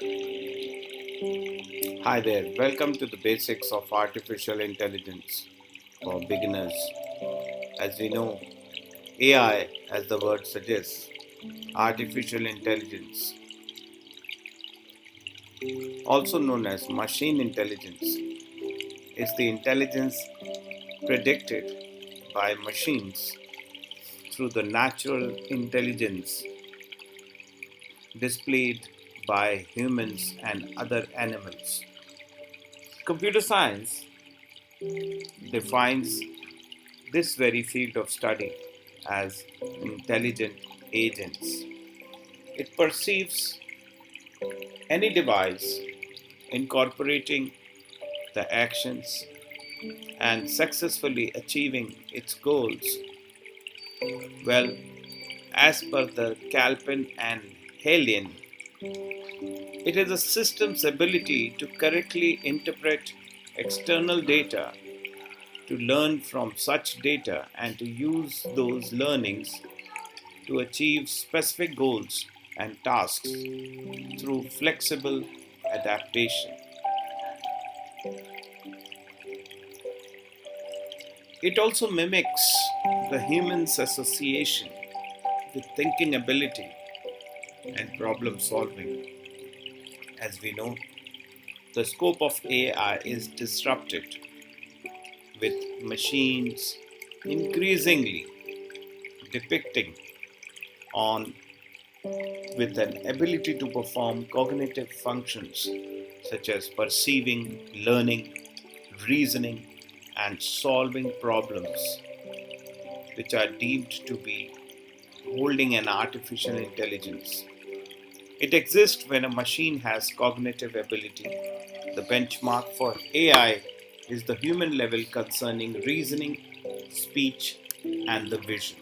Hi there, welcome to the basics of artificial intelligence for beginners. As we know, AI, as the word suggests, artificial intelligence, also known as machine intelligence, is the intelligence predicted by machines through the natural intelligence displayed by humans and other animals. Computer science defines this very field of study as intelligent agents. It perceives any device incorporating the actions and successfully achieving its goals. Well, as per the Calpin and Halian, it is a system's ability to correctly interpret external data, to learn from such data, and to use those learnings to achieve specific goals and tasks through flexible adaptation. It also mimics the human's association with thinking ability and problem solving. As we know, the scope of AI is disrupted with machines increasingly depicting on with an ability to perform cognitive functions such as perceiving, learning, reasoning, and solving problems, which are deemed to be holding an artificial intelligence. It exists when a machine has cognitive ability. The benchmark for AI is the human level concerning reasoning, speech, and the vision.